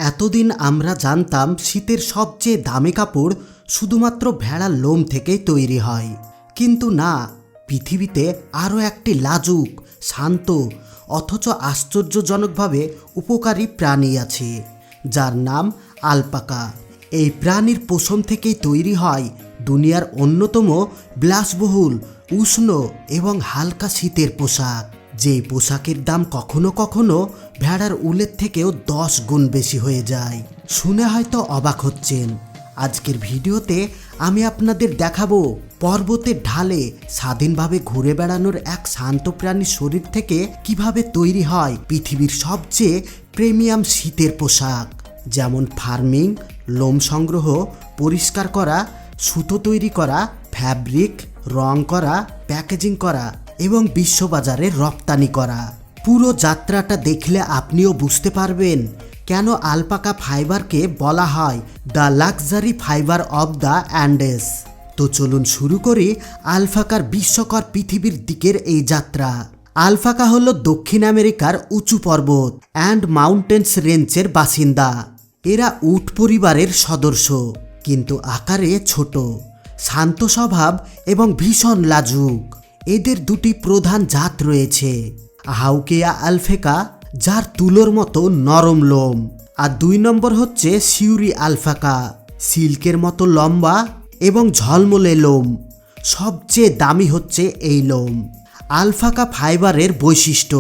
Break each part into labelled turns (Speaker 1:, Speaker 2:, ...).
Speaker 1: এতদিন আমরা জানতাম শীতের সবচেয়ে দামি কাপড় শুধুমাত্র ভেড়ার লোম থেকেই তৈরি হয়, কিন্তু না, পৃথিবীতে আরও একটি লাজুক, শান্ত অথচ আশ্চর্যজনকভাবে উপকারী প্রাণী আছে, যার নাম আলপাকা। এই প্রাণীর পশম থেকেই তৈরি হয় দুনিয়ার অন্যতম বিলাসবহুল, উষ্ণ এবং হালকা শীতের পোশাক, যেই পোশাকের দাম কখনো কখনো ভেড়ার উলের থেকেও 10 গুণ বেশি হয়ে যায়। শুনে হয়তো অবাক হচ্ছেন। আজকের ভিডিওতে আমি আপনাদের দেখাবো পর্বতের ঢালে স্বাধীনভাবে ঘুরে বেড়ানোর এক শান্ত প্রাণীর শরীর থেকে কিভাবে তৈরি হয় পৃথিবীর সবচেয়ে প্রিমিয়াম শীতের পোশাক, যেমন ফার্মিং, লোম সংগ্রহ, পরিষ্কার করা, সুতো তৈরি করা, ফ্যাব্রিক, রং করা, প্যাকেজিং করা এবং বিশ্ববাজারে রপ্তানি করা। পুরো যাত্রাটা দেখলে আপনিও বুঝতে পারবেন কেন আলপাকা ফাইবারকে বলা হয় the luxury fibre of the Andes. তো চলুন শুরু করি আলপাকার বিস্ময়কর পৃথিবীর দিকের এই যাত্রা। আলপাকা হলো দক্ষিণ আমেরিকার উঁচু পর্বত অ্যান্ড মাউন্টেন্স রেঞ্জের বাসিন্দা। এরা উট পরিবারের সদস্য, কিন্তু আকারে ছোট, শান্ত স্বভাব এবং ভীষণ লাজুক। এদের দুটি প্রধান জাত রয়েছে, হাউকেয়া আলপাকা, যার তুলোর মতো নরম লোম, আর 2 নম্বর হচ্ছে শিউরি আলপাকা, সিল্কের মতো লম্বা এবং ঝলমলে লোম। সবচেয়ে দামি হচ্ছে এই লোম। আলপাকা ফাইবারের বৈশিষ্ট্য: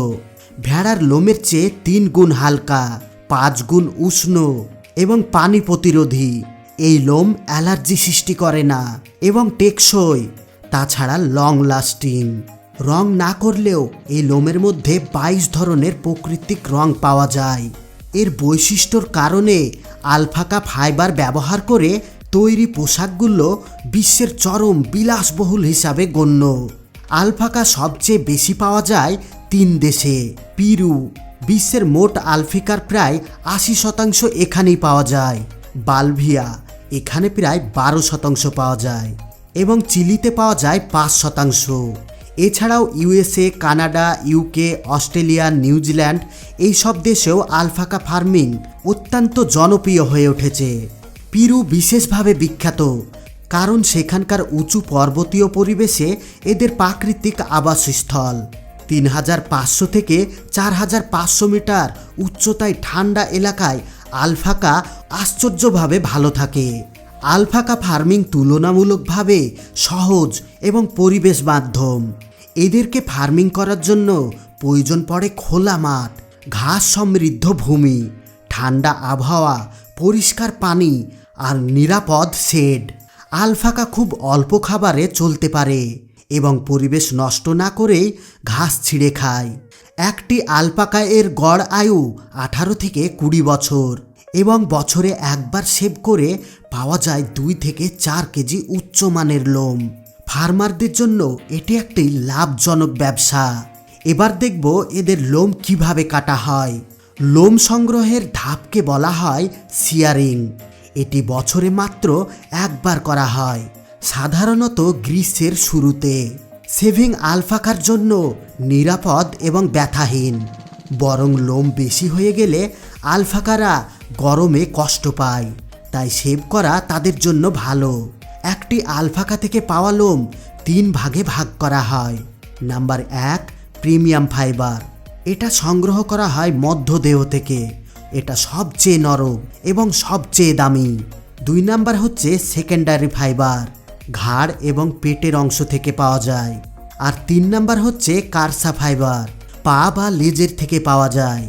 Speaker 1: ভেড়ার লোমের চেয়ে 3 গুণ হালকা, 5 গুণ উষ্ণ এবং পানি প্রতিরোধী। এই লোম অ্যালার্জি সৃষ্টি করে না এবং টেকসই, তাছাড়া লং লাস্টিং। রং না করলেও এই লোমের মধ্যে 22 ধরনের প্রাকৃতিক রং পাওয়া যায়। এর বৈশিষ্ট্যর কারণে আলপাকা ফাইবার ব্যবহার করে তৈরি পোশাকগুলো বিশ্বের চরম বিলাসবহুল হিসাবে গণ্য। আলপাকা সবচেয়ে বেশি পাওয়া যায় 3 দেশে। পেরু, বিশ্বের মোট আলপাকার প্রায় 80% এখানেই পাওয়া যায়। বলিভিয়া, এখানে প্রায় 12% পাওয়া যায় এবং চিলিতে পাওয়া যায় 5%। এছাড়াও USA, Canada, UK, Australia, New Zealand এইসব দেশেও আলপাকা ফার্মিং অত্যন্ত জনপ্রিয় হয়ে উঠেছে। পেরু বিশেষভাবে বিখ্যাত কারণ সেখানকার উঁচু পর্বতীয় পরিবেশে এদের প্রাকৃতিক আবাসস্থল। 3500 থেকে 4500 মিটার উচ্চতায় ঠান্ডা এলাকায় আলপাকা আশ্চর্যভাবে ভালো থাকে। আলপাকা ফার্মিং তুলনামূলকভাবে সহজ এবং পরিবেশ বান্ধব। এদেরকে ফার্মিং করার জন্য প্রয়োজন পড়ে খোলা মাঠ, ঘাস সমৃদ্ধ ভূমি, ঠান্ডা আবহাওয়া, পরিষ্কার পানি আর নিরাপদ শেড। আলপাকা খুব অল্প খাবারে চলতে পারে এবং পরিবেশ নষ্ট না করেই ঘাস ছিঁড়ে খায়। একটি আলপাকা এর গড় আয়ু 18 থেকে 20 বছর এবং বছরে একবার শেভ করে পাওয়া যায় 2 থেকে 4 কেজি উচ্চমানের লোম। ফার্মারদের জন্য এটি একটি লাভজনক ব্যবসা। এবার দেখব এদের লোম কিভাবে কাটা হয়। লোম সংগ্রহের ধাপকে বলা হয় শিয়ারিং। এটি বছরে মাত্র একবার করা হয়, সাধারণত গ্রীষ্মের শুরুতে। শেভিং আলপাকার জন্য নিরাপদ এবং ব্যথাহীন, বরং লোম বেশি হয়ে গেলে আলপাকারা গরমে কষ্ট পায়, তাই শেভ করা তাদের জন্য ভালো। একটি আলপাকা থেকে পাওয়া লোম 3 ভাগে ভাগ করা হয়। Number 1, premium fibre. এটা সংগ্রহ করা হয় মধ্যদেহ থেকে। এটা সবচেয়ে নরম এবং সবচেয়ে দামি। 2 নাম্বার হচ্ছে সেকেন্ডারি ফাইবার, ঘাড় এবং পেটের অংশ থেকে পাওয়া যায়। আর 3 নাম্বার হচ্ছে কারসা ফাইবার, পা বা লেজের থেকে পাওয়া যায়।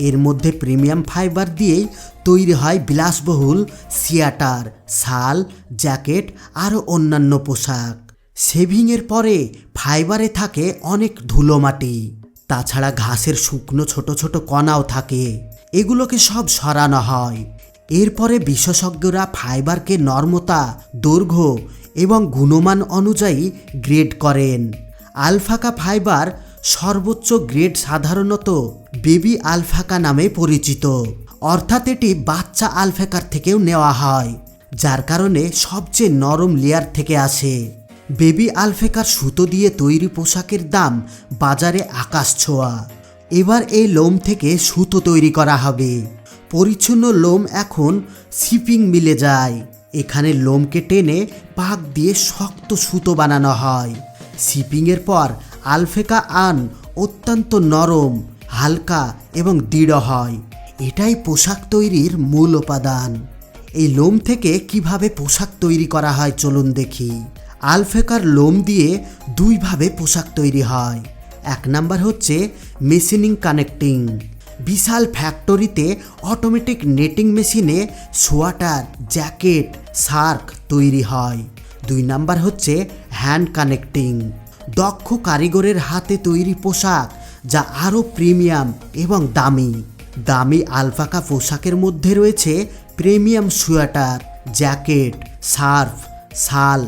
Speaker 1: এর মধ্যে প্রিমিয়াম ফাইবার দিয়েই তৈরি হয় বিলাসবহুল সিয়াটার, শাল, জ্যাকেট আর অন্যান্য পোশাক। শেভিংয়ের পরে ফাইবারে থাকে অনেক ধুলো মাটি, তাছাড়া ঘাসের শুকনো ছোট ছোট কণাও থাকে। এগুলোকে সব সরানো হয়। এরপরে বিশেষজ্ঞরা ফাইবারকে নরমতা, দৈর্ঘ্য এবং গুণমান অনুযায়ী গ্রেড করেন। আলপাকা ফাইবার সর্বোচ্চ গ্রেড সাধারণত বেবি আলপাকা নামে পরিচিত, অর্থাৎ এটি বাচ্চা আলপাকার থেকেও নেওয়া হয়, যার কারণে সবচেয়ে নরম লেয়ার থেকে আসে। বেবি আলপাকার সুতো দিয়ে তৈরি পোশাকের দাম বাজারে আকাশ ছোঁয়া। এবার এই লোম থেকে সুতো তৈরি করা হবে। পরিচ্ছন্ন লোম এখন শিপিং মিলে যায়। এখানে লোমকে টেনে পাক দিয়ে শক্ত সুতো বানানো হয়। শিপিংয়ের পর আলফেকা আন অত্যন্ত নরম, হালকা এবং দৃঢ় হয়। এটাই পোশাক তৈরির মূল উপাদান। এই লোম থেকে কিভাবে পোশাক তৈরি করা হয় চলুন দেখি। আলফেকার লোম দিয়ে দুইভাবে পোশাক তৈরি হয়। এক নাম্বার হচ্ছে মেশিনিং কানেক্টিং। বিশাল ফ্যাক্টরিতে অটোমেটিক নেটিং মেশিনে সোয়াটার, জ্যাকেট, শার্ক তৈরি হয়। 2 নাম্বার হচ্ছে হ্যান্ড কানেক্টিং। দক্ষ কারিগরের হাতে তৈরি পোশাক, যা আরও প্রিমিয়াম এবং দামি। দামি আলফাকা পোশাকের মধ্যে রয়েছে প্রিমিয়াম সোয়েটার, জ্যাকেট, সার্ফ, শাল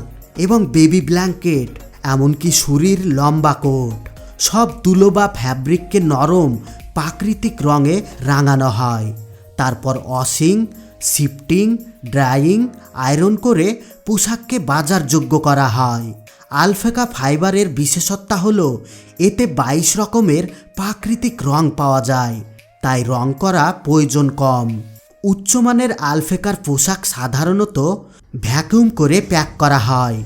Speaker 1: এবং বেবি ব্ল্যাঙ্কেট, এমনকি শরীর লম্বা কোট। সব তুলো বা ফ্যাব্রিককে নরম প্রাকৃতিক রঙে রাঙানো হয়। তারপর ওয়াশিং, শিফটিং, ড্রাইং, আয়রন করে পোশাককে বাজারযোগ্য করা হয়। আলফেকা ফাইবারের বিশেষত্ব হলো এতে 22 রকমের প্রাকৃতিক রং পাওয়া যায়, তাই রং করা প্রয়োজন কম। উচ্চমানের আলফেকার পোশাক সাধারণত ভ্যাকুয়াম করে প্যাক করা হয়।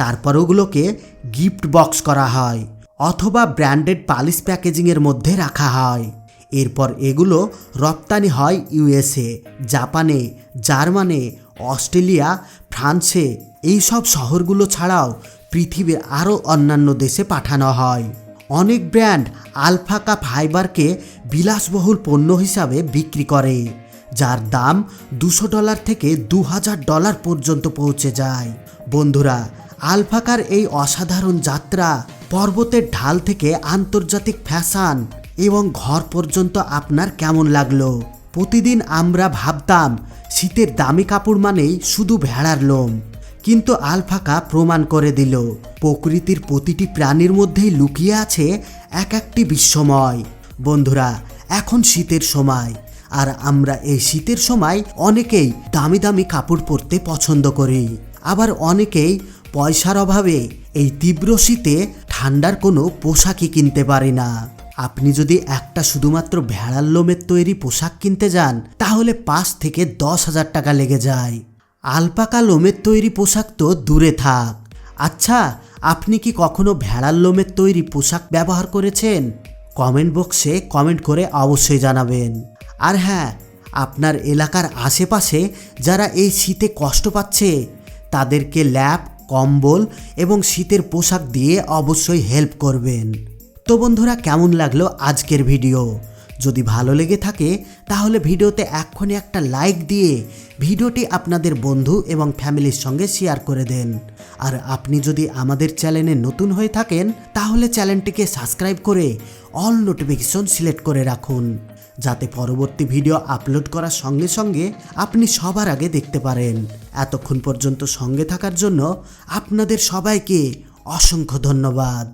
Speaker 1: তারপর ওগুলোকে গিফট বক্স করা হয় অথবা ব্র্যান্ডেড পালিশ প্যাকেজিংয়ের মধ্যে রাখা হয়। এরপর এগুলো রপ্তানি হয় ইউএসএ, জাপানে, জার্মানি, অস্ট্রেলিয়া, ফ্রান্সে, এইসব শহরগুলো ছাড়াও পৃথিবীর আরও অন্যান্য দেশে পাঠানো হয়। অনেক ব্র্যান্ড আলফাকা ফাইবারকে বিলাসবহুল পণ্য হিসাবে বিক্রি করে, যার দাম $200 থেকে $2000 পর্যন্ত পৌঁছে যায়। বন্ধুরা, আলফাকার এই অসাধারণ যাত্রা পর্বতের ঢাল থেকে আন্তর্জাতিক ফ্যাশন এবং ঘর পর্যন্ত আপনার কেমন লাগলো? প্রতিদিন আমরা ভাবতাম শীতের দামি কাপড় মানেই শুধু ভেড়ার লোম, কিন্তু আলফাকা প্রমাণ করে দিল প্রকৃতির প্রতিটি প্রাণীর মধ্যেই লুকিয়ে আছে এক একটি বিস্ময়। বন্ধুরা, এখন শীতের সময়, আর আমরা এই শীতের সময় অনেকেই দামি দামি কাপড় পরতে পছন্দ করি, আবার অনেকেই পয়সার অভাবে এই তীব্র শীতে ঠান্ডার কোনো পোশাকই কিনতে পারি না। আপনি যদি একটা শুধুমাত্র ভেড়ার লোমের তৈরি পোশাক কিনতে যান, তাহলে 5 থেকে 10,000 টাকা লেগে যায়। আলপাকা লোমের তৈরি পোশাক তো দূরে থাক। আচ্ছা, আপনি কি কখনো ভেড়ার লোমের তৈরি পোশাক ব্যবহার করেছেন? কমেন্ট বক্সে কমেন্ট করে অবশ্যই জানাবেন। আর হ্যাঁ, আপনার এলাকার আশেপাশে যারা এই শীতে কষ্ট পাচ্ছে, তাদেরকে ল্যাপ, কম্বল এবং শীতের পোশাক দিয়ে অবশ্যই হেল্প করবেন। তো বন্ধুরা, কেমন লাগলো আজকের ভিডিও? যদি ভালো লেগে থাকে তাহলে ভিডিওতে এক্ষুনি একটা লাইক দিয়ে ভিডিওটি আপনাদের বন্ধু এবং ফ্যামিলির সঙ্গে শেয়ার করে দেন। আর আপনি যদি আমাদের চ্যানেলে নতুন হয়ে থাকেন তাহলে চ্যানেলটিকে সাবস্ক্রাইব করে অল নোটিফিকেশন সিলেক্ট করে রাখুন, যাতে পরবর্তী ভিডিও আপলোড করার সঙ্গে সঙ্গে আপনি সবার আগে দেখতে পারেন। এতক্ষণ পর্যন্ত সঙ্গে থাকার জন্য আপনাদের সবাইকে অসংখ্য ধন্যবাদ।